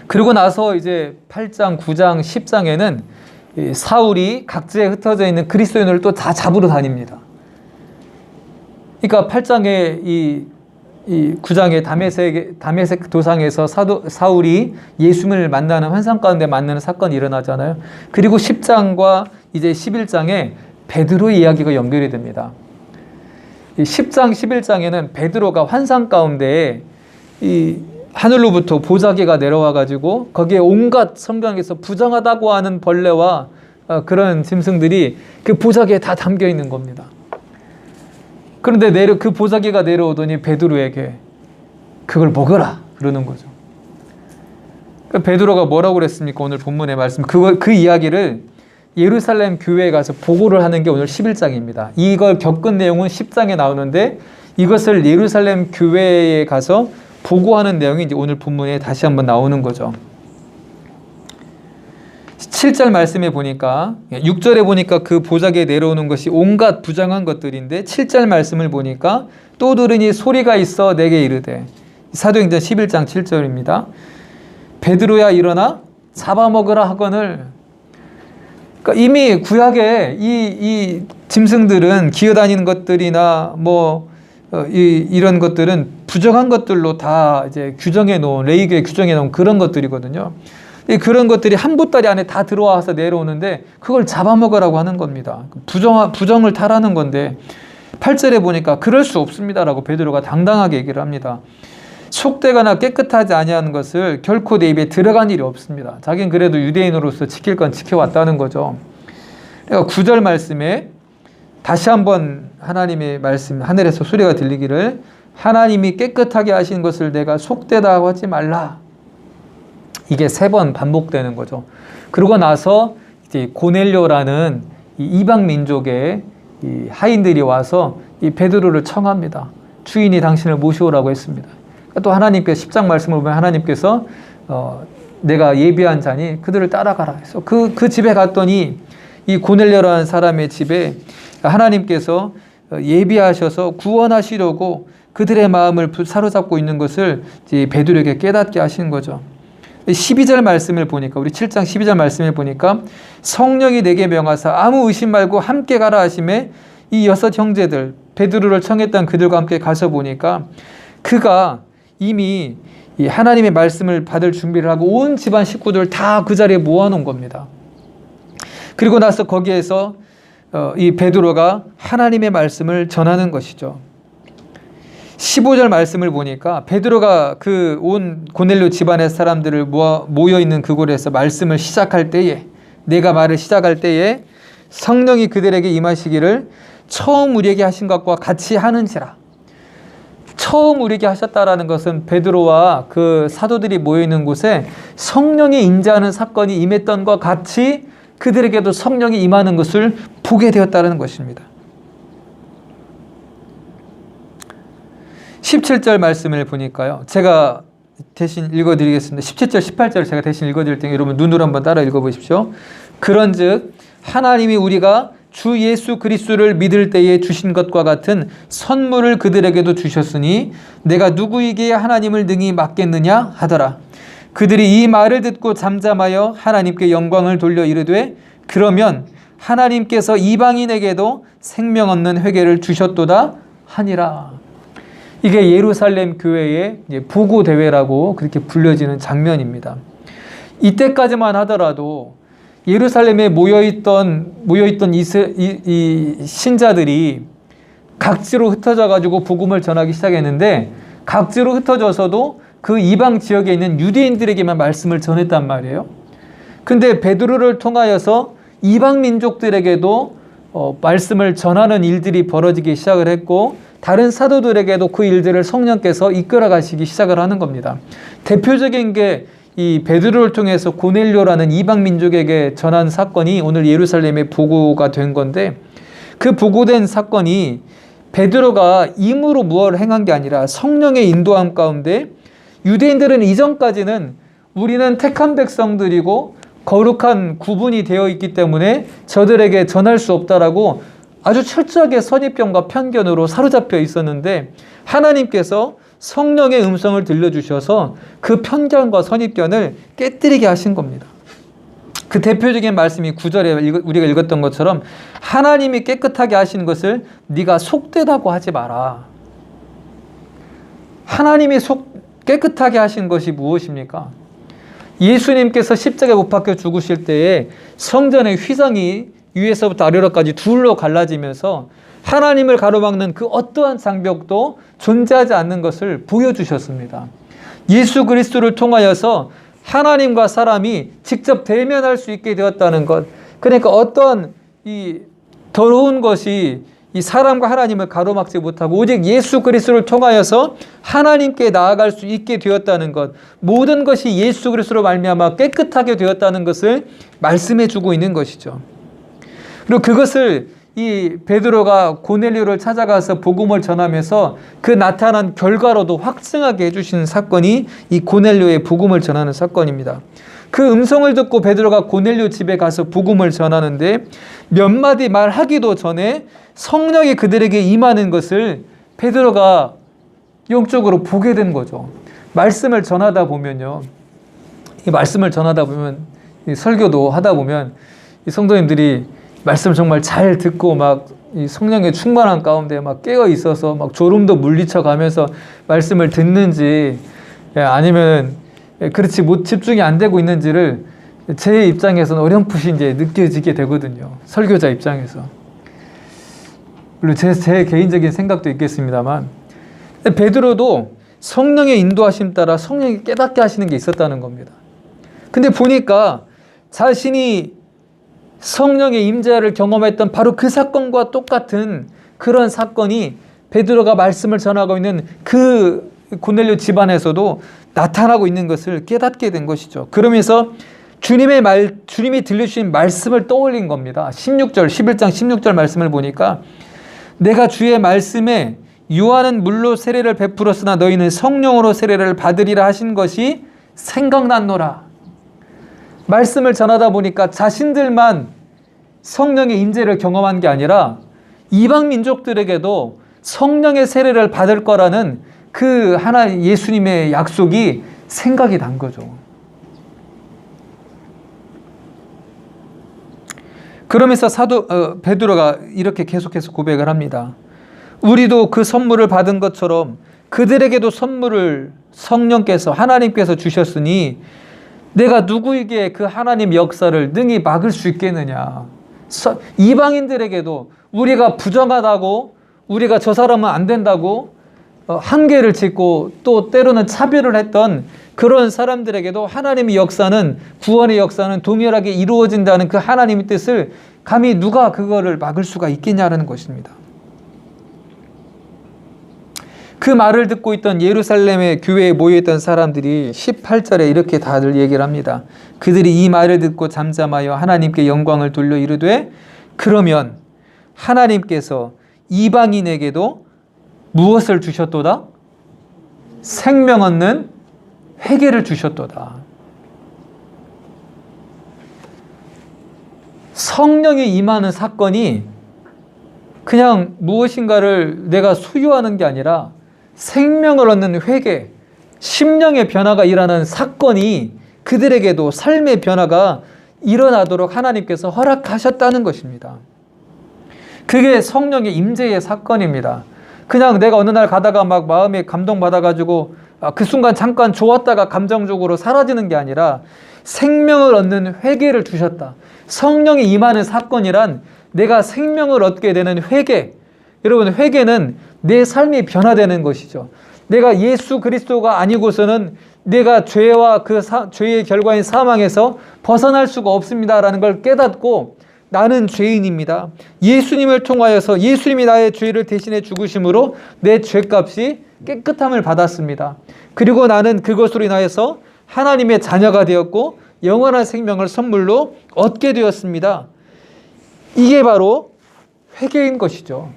[SPEAKER 1] 그리고 나서 이제 8장, 9장, 10장에는 사울이 각지에 흩어져 있는 그리스도인을 또 다 잡으러 다닙니다. 그러니까 8장에 이 9장의 다메섹 도상에서 사울이 예수님을 만나는 환상 가운데 만나는 사건이 일어나잖아요. 그리고 10장과 이제 11장에 베드로의 이야기가 연결이 됩니다. 10장, 11장에는 베드로가 환상 가운데 이 하늘로부터 보자기가 내려와 가지고 거기에 온갖 성경에서 부정하다고 하는 벌레와 그런 짐승들이 그 보자기에 다 담겨 있는 겁니다. 그런데 그 보자기가 내려오더니 베드로에게 그걸 먹어라 그러는 거죠. 베드로가 뭐라고 그랬습니까? 오늘 본문의 말씀 그 이야기를 예루살렘 교회에 가서 보고를 하는 게 오늘 11장입니다. 이걸 겪은 내용은 10장에 나오는데 이것을 예루살렘 교회에 가서 보고하는 내용이 이제 오늘 본문에 다시 한번 나오는 거죠. 7절 말씀에 보니까 6절에 보니까 그 보자기에 내려오는 것이 온갖 부정한 것들인데 7절 말씀을 보니까 또 들으니 소리가 있어 내게 이르되 사도행전 11장 7절입니다. 베드로야 일어나 잡아먹으라 하거늘. 그러니까 이미 구약에 이 짐승들은 기어다니는 것들이나 이런 것들은 부정한 것들로 다 이제 규정해 놓은 레위기에 규정해 놓은 그런 것들이거든요. 그런 것들이 한 보따리 안에 다 들어와서 내려오는데 그걸 잡아먹으라고 하는 겁니다. 부정을 타라는 건데 8절에 보니까 그럴 수 없습니다라고 베드로가 당당하게 얘기를 합니다. 속되거나 깨끗하지 아니하는 것을 결코 내 입에 들어간 일이 없습니다. 자기는 그래도 유대인으로서 지킬 건 지켜왔다는 거죠. 그러니까 9절 말씀에 다시 한번 하나님의 말씀, 하늘에서 소리가 들리기를 하나님이 깨끗하게 하신 것을 내가 속되다고 하지 말라. 이게 3번 반복되는 거죠. 그러고 나서 이제 고넬료라는 이 이방 민족의 이 하인들이 와서 이 베드로를 청합니다. 주인이 당신을 모시오라고 했습니다. 또 하나님께서 10장 말씀을 보면 하나님께서 내가 예비한 자니 그들을 따라가라 해서 그 집에 갔더니 이 고넬료라는 사람의 집에 하나님께서 예비하셔서 구원하시려고 그들의 마음을 사로잡고 있는 것을 이제 베드로에게 깨닫게 하시는 거죠. 12절 말씀을 보니까, 우리 7장 12절 말씀을 보니까 성령이 내게 명하사 아무 의심 말고 함께 가라 하심에 이 6 형제들, 베드로를 청했던 그들과 함께 가서 보니까 그가 이미 이 하나님의 말씀을 받을 준비를 하고 온 집안 식구들 다 그 자리에 모아놓은 겁니다. 그리고 나서 거기에서 이 베드로가 하나님의 말씀을 전하는 것이죠. 15절 말씀을 보니까 베드로가 그 온 고넬료 집안의 사람들을 모여 있는 그곳에서 말씀을 시작할 때에, 내가 말을 시작할 때에 성령이 그들에게 임하시기를 처음 우리에게 하신 것과 같이 하는지라. 처음 우리에게 하셨다라는 것은 베드로와 그 사도들이 모여 있는 곳에 성령이 임재하는 사건이 임했던 것과 같이 그들에게도 성령이 임하는 것을 보게 되었다는 것입니다. 17절 말씀을 보니까요, 제가 대신 읽어드리겠습니다. 17절, 18절을 제가 대신 읽어드릴 테니 여러분 눈으로 한번 따라 읽어보십시오. 그런즉 하나님이 우리가 주 예수 그리스도를 믿을 때에 주신 것과 같은 선물을 그들에게도 주셨으니 내가 누구에게 하나님을 능히 맡겠느냐 하더라. 그들이 이 말을 듣고 잠잠하여 하나님께 영광을 돌려 이르되 그러면 하나님께서 이방인에게도 생명 얻는 회개를 주셨도다 하니라. 이게 예루살렘 교회의 보고 대회라고 그렇게 불려지는 장면입니다. 이때까지만 하더라도 예루살렘에 모여있던 이 신자들이 각지로 흩어져 가지고 복음을 전하기 시작했는데, 각지로 흩어져서도 그 이방 지역에 있는 유대인들에게만 말씀을 전했단 말이에요. 근데 베드로를 통하여서 이방 민족들에게도 말씀을 전하는 일들이 벌어지기 시작을 했고, 다른 사도들에게도 그 일들을 성령께서 이끌어 가시기 시작을 하는 겁니다. 대표적인 게 이 베드로를 통해서 고넬료라는 이방 민족에게 전한 사건이 오늘 예루살렘에 보고가 된 건데, 그 보고된 사건이 베드로가 임으로 무엇을 행한 게 아니라 성령의 인도함 가운데, 유대인들은 이전까지는 우리는 택한 백성들이고 거룩한 구분이 되어 있기 때문에 저들에게 전할 수 없다라고 아주 철저하게 선입견과 편견으로 사로잡혀 있었는데, 하나님께서 성령의 음성을 들려주셔서 그 편견과 선입견을 깨뜨리게 하신 겁니다. 그 대표적인 말씀이 9절에 우리가 읽었던 것처럼 하나님이 깨끗하게 하신 것을 네가 속되다고 하지 마라. 하나님이 깨끗하게 하신 것이 무엇입니까? 예수님께서 십자가에 못 박혀 죽으실 때에 성전의 휘장이 위에서부터 아래로까지 둘로 갈라지면서 하나님을 가로막는 그 어떠한 장벽도 존재하지 않는 것을 보여주셨습니다. 예수 그리스도를 통하여서 하나님과 사람이 직접 대면할 수 있게 되었다는 것, 그러니까 어떠한 이 더러운 것이 이 사람과 하나님을 가로막지 못하고 오직 예수 그리스도를 통하여서 하나님께 나아갈 수 있게 되었다는 것, 모든 것이 예수 그리스도로 말미암아 깨끗하게 되었다는 것을 말씀해 주고 있는 것이죠. 그리고 그것을 이 베드로가 고넬료를 찾아가서 복음을 전하면서 그 나타난 결과로도 확증하게 해주신 사건이 이 고넬료의 복음을 전하는 사건입니다. 그 음성을 듣고 베드로가 고넬료 집에 가서 복음을 전하는데 몇 마디 말하기도 전에 성령이 그들에게 임하는 것을 베드로가 영적으로 보게 된 거죠. 말씀을 전하다 보면요, 이 말씀을 전하다 보면, 이 설교도 하다 보면 이 성도님들이 말씀을 정말 잘 듣고 막 이 성령의 충만한 가운데 막 깨어 있어서 막 졸음도 물리쳐 가면서 말씀을 듣는지, 아니면 그렇지 집중이 안 되고 있는지를 제 입장에서는 어렴풋이 이제 느껴지게 되거든요. 설교자 입장에서. 물론 제 개인적인 생각도 있겠습니다만, 베드로도 성령의 인도하심 따라 성령이 깨닫게 하시는 게 있었다는 겁니다. 근데 보니까 자신이 성령의 임재를 경험했던 바로 그 사건과 똑같은 그런 사건이 베드로가 말씀을 전하고 있는 그 고넬료 집안에서도 나타나고 있는 것을 깨닫게 된 것이죠. 그러면서 주님이 들려주신 말씀을 떠올린 겁니다. 11장 16절 말씀을 보니까 내가 주의 말씀에 요한은 물로 세례를 베풀었으나 너희는 성령으로 세례를 받으리라 하신 것이 생각났노라. 말씀을 전하다 보니까 자신들만 성령의 임재를 경험한 게 아니라 이방 민족들에게도 성령의 세례를 받을 거라는 그 예수님의 약속이 생각이 난 거죠. 그러면서 베드로가 이렇게 계속해서 고백을 합니다. 우리도 그 선물을 받은 것처럼 그들에게도 선물을 성령께서 하나님께서 주셨으니 내가 누구에게 그 하나님 역사를 능히 막을 수 있겠느냐. 이방인들에게도 우리가 부정하다고, 우리가 저 사람은 안 된다고 한계를 짓고 또 때로는 차별을 했던 그런 사람들에게도 하나님의 역사는, 구원의 역사는 동일하게 이루어진다는 그 하나님의 뜻을 감히 누가 그거를 막을 수가 있겠냐는 것입니다. 그 말을 듣고 있던 예루살렘의 교회에 모여있던 사람들이 18절에 이렇게 다들 얘기를 합니다. 그들이 이 말을 듣고 잠잠하여 하나님께 영광을 돌려 이르되 그러면 하나님께서 이방인에게도 무엇을 주셨도다? 생명 얻는 회개를 주셨도다. 성령이 임하는 사건이 그냥 무엇인가를 내가 소유하는 게 아니라 생명을 얻는 회개, 심령의 변화가 일어나는 사건이 그들에게도 삶의 변화가 일어나도록 하나님께서 허락하셨다는 것입니다. 그게 성령의 임재의 사건입니다. 그냥 내가 어느 날 가다가 막 마음에 감동받아가지고 그 순간 잠깐 좋았다가 감정적으로 사라지는 게 아니라 생명을 얻는 회개를 주셨다. 성령이 임하는 사건이란 내가 생명을 얻게 되는 회개. 여러분, 회개는 내 삶이 변화되는 것이죠. 내가 예수 그리스도가 아니고서는 내가 죄와 그 죄의 결과인 사망에서 벗어날 수가 없습니다라는 걸 깨닫고 나는 죄인입니다. 예수님을 통하여서 예수님이 나의 죄를 대신해 죽으심으로 내 죄값이 깨끗함을 받았습니다. 그리고 나는 그것으로 인하여서 하나님의 자녀가 되었고 영원한 생명을 선물로 얻게 되었습니다. 이게 바로 회개인 것이죠.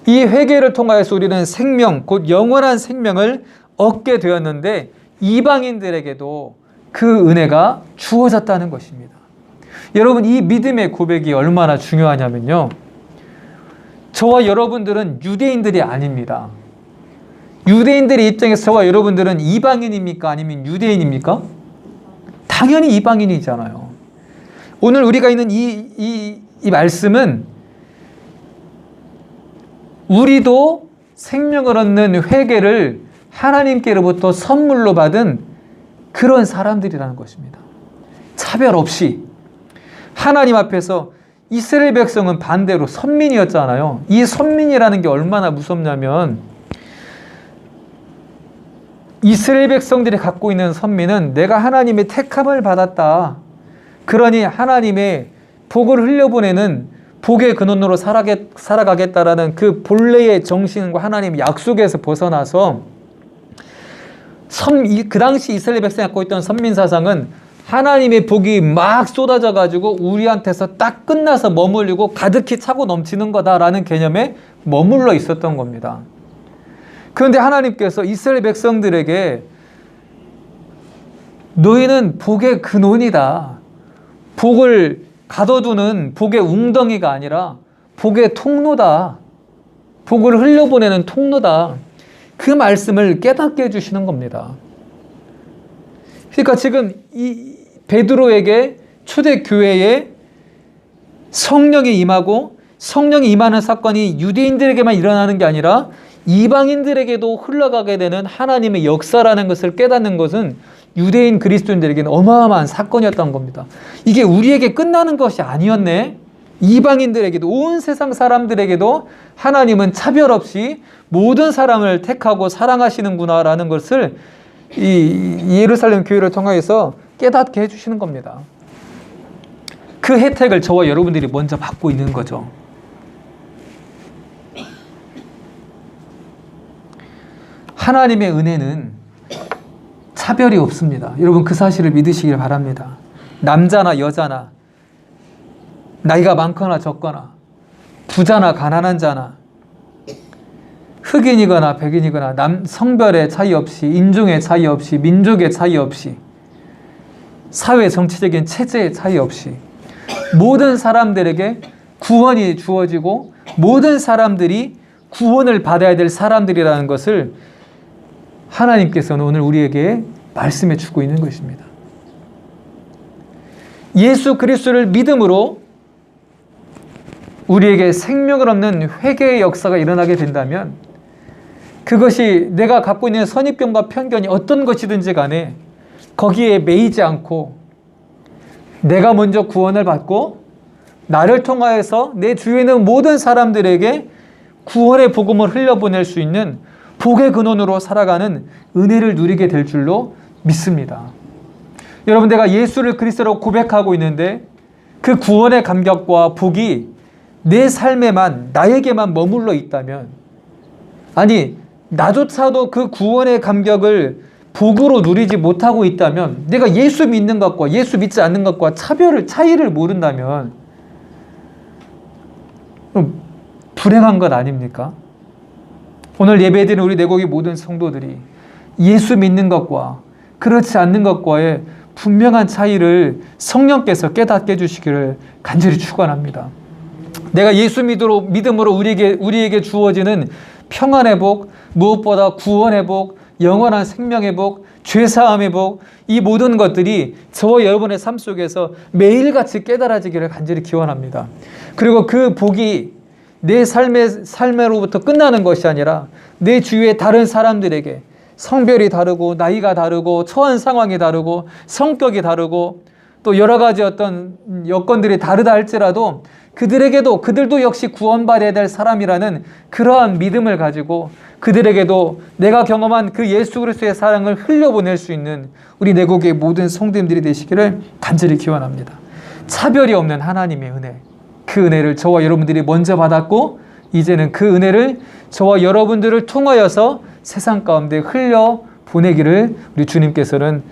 [SPEAKER 1] 이 회개를 통하여서 우리는 생명, 곧 영원한 생명을 얻게 되었는데 이방인들에게도 그 은혜가 주어졌다는 것입니다. 여러분, 이 믿음의 고백이 얼마나 중요하냐면요. 저와 여러분들은 유대인들이 아닙니다. 유대인들의 입장에서 저와 여러분들은 이방인입니까? 아니면 유대인입니까? 당연히 이방인이잖아요. 오늘 우리가 있는 이 말씀은 우리도 생명을 얻는 회개를 하나님께로부터 선물로 받은 그런 사람들이라는 것입니다. 차별 없이 하나님 앞에서 이스라엘 백성은 반대로 선민이었잖아요. 이 선민이라는 게 얼마나 무섭냐면 이스라엘 백성들이 갖고 있는 선민은 내가 하나님의 택함을 받았다. 그러니 하나님의 복을 흘려보내는 복의 근원으로 살아가겠다라는 그 본래의 정신과 하나님의 약속에서 벗어나서 그 당시 이스라엘 백성이 갖고 있던 선민사상은 하나님의 복이 막 쏟아져 가지고 우리한테서 딱 끝나서 머물리고 가득히 차고 넘치는 거다라는 개념에 머물러 있었던 겁니다. 그런데 하나님께서 이스라엘 백성들에게 너희는 복의 근원이다. 복을 가둬두는 복의 웅덩이가 아니라 복의 통로다. 복을 흘려보내는 통로다. 그 말씀을 깨닫게 해주시는 겁니다. 그러니까 지금 이 베드로에게 초대교회에 성령이 임하고 성령이 임하는 사건이 유대인들에게만 일어나는 게 아니라 이방인들에게도 흘러가게 되는 하나님의 역사라는 것을 깨닫는 것은 유대인 그리스도인들에게는 어마어마한 사건이었던 겁니다. 이게 우리에게 끝나는 것이 아니었네. 이방인들에게도, 온 세상 사람들에게도 하나님은 차별 없이 모든 사람을 택하고 사랑하시는구나라는 것을 이 예루살렘 교회를 통해서 깨닫게 해주시는 겁니다. 그 혜택을 저와 여러분들이 먼저 받고 있는 거죠. 하나님의 은혜는 차별이 없습니다. 여러분 그 사실을 믿으시길 바랍니다. 남자나 여자나 나이가 많거나 적거나 부자나 가난한 자나 흑인이거나 백인이거나 성별의 차이 없이 인종의 차이 없이 민족의 차이 없이 사회 정치적인 체제의 차이 없이 모든 사람들에게 구원이 주어지고 모든 사람들이 구원을 받아야 될 사람들이라는 것을 하나님께서는 오늘 우리에게 말씀해 주고 있는 것입니다. 예수 그리스도를 믿음으로 우리에게 생명을 얻는 회개의 역사가 일어나게 된다면 그것이 내가 갖고 있는 선입견과 편견이 어떤 것이든지 간에 거기에 매이지 않고 내가 먼저 구원을 받고 나를 통하여서 내 주위에 있는 모든 사람들에게 구원의 복음을 흘려보낼 수 있는 복의 근원으로 살아가는 은혜를 누리게 될 줄로 믿습니다. 여러분, 내가 예수를 그리스도로 고백하고 있는데 그 구원의 감격과 복이 내 삶에만 나에게만 머물러 있다면, 아니 나조차도 그 구원의 감격을 복으로 누리지 못하고 있다면, 내가 예수 믿는 것과 예수 믿지 않는 것과 차이를 모른다면 불행한 것 아닙니까? 오늘 예배드리는 우리 내곡의 모든 성도들이 예수 믿는 것과 그렇지 않는 것과의 분명한 차이를 성령께서 깨닫게 해주시기를 간절히 축원합니다. 내가 예수 믿음으로 우리에게 주어지는 평안의 복, 무엇보다 구원의 복, 영원한 생명의 복, 죄사함의 복, 이 모든 것들이 저와 여러분의 삶 속에서 매일같이 깨달아지기를 간절히 기원합니다. 그리고 그 복이 내 삶으로부터 끝나는 것이 아니라 내 주위의 다른 사람들에게, 성별이 다르고 나이가 다르고 처한 상황이 다르고 성격이 다르고 또 여러 가지 어떤 여건들이 다르다 할지라도 그들도 역시 구원받아야 될 사람이라는 그러한 믿음을 가지고 그들에게도 내가 경험한 그 예수 그리스도의 사랑을 흘려보낼 수 있는 우리 내곡의 모든 성도님들이 되시기를 간절히 기원합니다. 차별이 없는 하나님의 은혜, 그 은혜를 저와 여러분들이 먼저 받았고 이제는 그 은혜를 저와 여러분들을 통하여서 세상 가운데 흘려보내기를 우리 주님께서는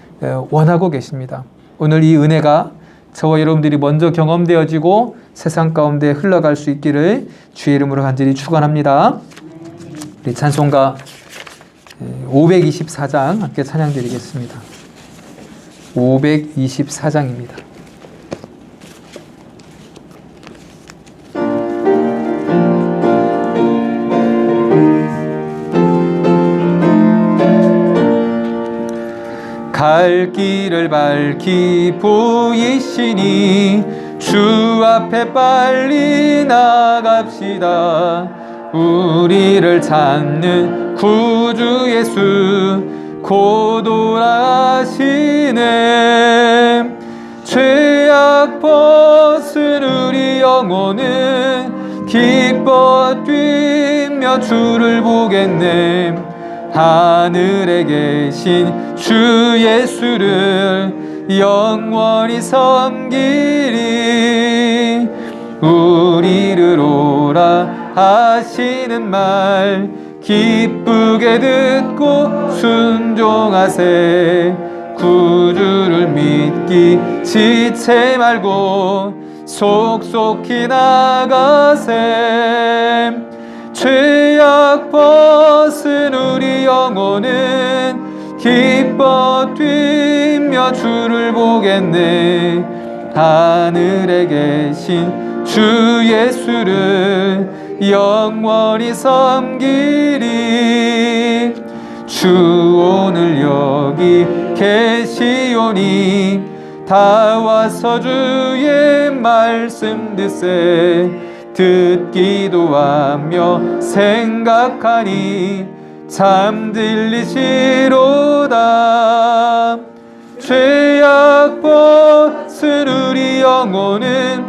[SPEAKER 1] 원하고 계십니다. 오늘 이 은혜가 저와 여러분들이 먼저 경험되어지고 세상 가운데 흘러갈 수 있기를 주의 이름으로 간절히 축원합니다. 우리 찬송가 524장 함께 찬양 드리겠습니다. 524장입니다. 갈 길을 밝히 보이시니 주 앞에 빨리 나갑시다. 우리를 찾는 구주 예수 곧 돌아가시네. 죄악 벗은 우리 영혼은 기뻐 뛰며 주를 보겠네. 하늘에 계신 주 예수를 영원히 섬기리. 우리를 오라 하시는 말 기쁘게 듣고 순종하세. 구주를 믿기 지체 말고 속속히 나가세. 죄악 벗은 우리 영혼은 기뻐 뛰며 주를 보겠네. 하늘에 계신 주 예수를 영원히 섬기리. 주 오늘 여기 계시오니 다 와서 주의 말씀 듣세. 듣기도 하며 생각하니 잠들리시로다. 죄악 벗은 우리 영혼은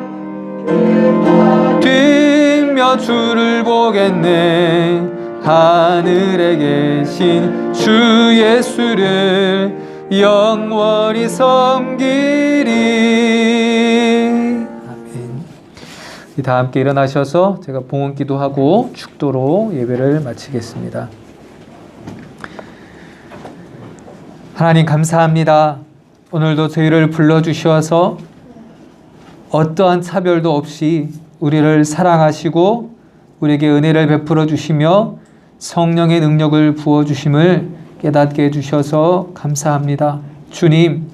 [SPEAKER 1] 뛰며 주를 보겠네. 하늘에 계신 주 예수를 영원히 섬기리. 다 함께 일어나셔서 제가 봉헌 기도하고 축도로 예배를 마치겠습니다. 하나님 감사합니다. 오늘도 저희를 불러주셔서 어떠한 차별도 없이 우리를 사랑하시고 우리에게 은혜를 베풀어 주시며 성령의 능력을 부어주심을 깨닫게 해주셔서 감사합니다. 주님,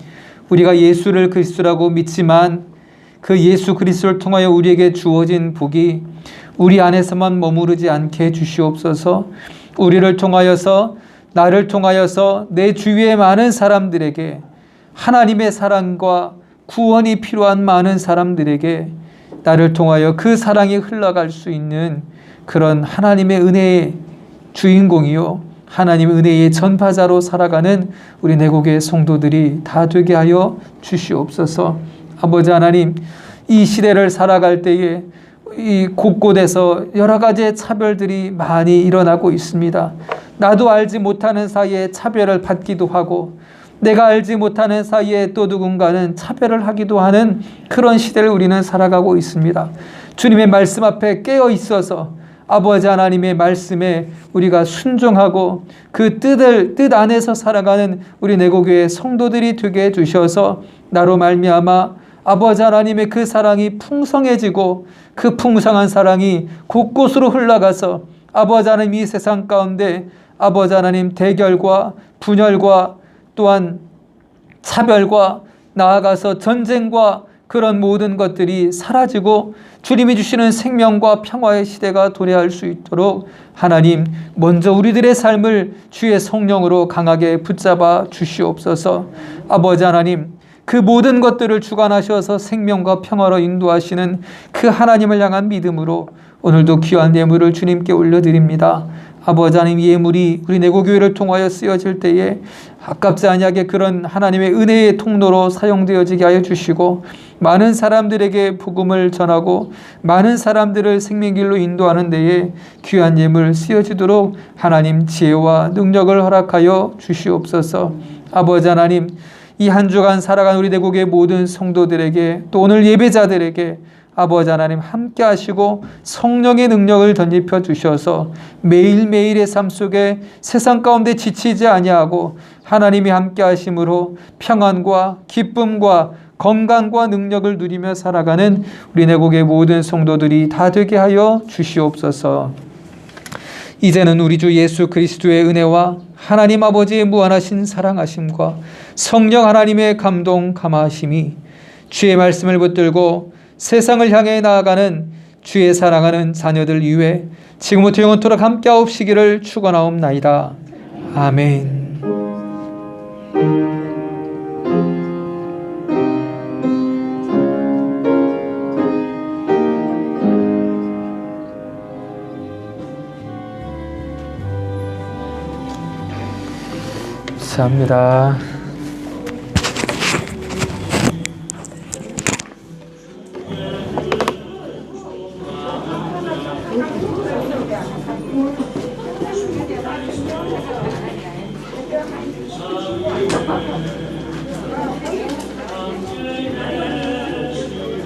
[SPEAKER 1] 우리가 예수를 그리스도라고 믿지만 그 예수 그리스도를 통하여 우리에게 주어진 복이 우리 안에서만 머무르지 않게 해주시옵소서. 우리를 통하여서, 나를 통하여서 내 주위의 많은 사람들에게 하나님의 사랑과 구원이 필요한 많은 사람들에게 나를 통하여 그 사랑이 흘러갈 수 있는 그런 하나님의 은혜의 주인공이요, 하나님의 은혜의 전파자로 살아가는 우리 내국의 성도들이 다 되게 하여 주시옵소서. 아버지 하나님, 이 시대를 살아갈 때에 이 곳곳에서 여러 가지의 차별들이 많이 일어나고 있습니다. 나도 알지 못하는 사이에 차별을 받기도 하고 내가 알지 못하는 사이에 또 누군가는 차별을 하기도 하는 그런 시대를 우리는 살아가고 있습니다. 주님의 말씀 앞에 깨어 있어서 아버지 하나님의 말씀에 우리가 순종하고 그 뜻 안에서 살아가는 우리 내고교회 성도들이 되게 해주셔서 나로 말미암아 아버지 하나님의 그 사랑이 풍성해지고 그 풍성한 사랑이 곳곳으로 흘러가서 아버지 하나님 이 세상 가운데 아버지 하나님 대결과 분열과 또한 차별과 나아가서 전쟁과 그런 모든 것들이 사라지고 주님이 주시는 생명과 평화의 시대가 도래할 수 있도록 하나님 먼저 우리들의 삶을 주의 성령으로 강하게 붙잡아 주시옵소서. 아버지 하나님, 그 모든 것들을 주관하셔서 생명과 평화로 인도하시는 그 하나님을 향한 믿음으로 오늘도 귀한 예물을 주님께 올려드립니다. 아버지 하나님, 이 예물이 우리 내고교회를 통하여 쓰여질 때에 아깝지 아니하게 그런 하나님의 은혜의 통로로 사용되어지게 하여 주시고 많은 사람들에게 복음을 전하고 많은 사람들을 생명길로 인도하는 데에 귀한 예물 쓰여지도록 하나님 지혜와 능력을 허락하여 주시옵소서. 아버지 하나님, 이 한 주간 살아간 우리 내국의 모든 성도들에게 또 오늘 예배자들에게 아버지 하나님 함께 하시고 성령의 능력을 덧입혀 주셔서 매일매일의 삶 속에 세상 가운데 지치지 아니하고 하나님이 함께 하심으로 평안과 기쁨과 건강과 능력을 누리며 살아가는 우리 내국의 모든 성도들이 다 되게 하여 주시옵소서. 이제는 우리 주 예수 그리스도의 은혜와 하나님 아버지의 무한하신 사랑하심과 성령 하나님의 감동 감화하심이 주의 말씀을 붙들고 세상을 향해 나아가는 주의 사랑하는 자녀들 위해 지금부터 영원토록 함께하옵시기를 축원하옵나이다. 아멘. 감사합니다.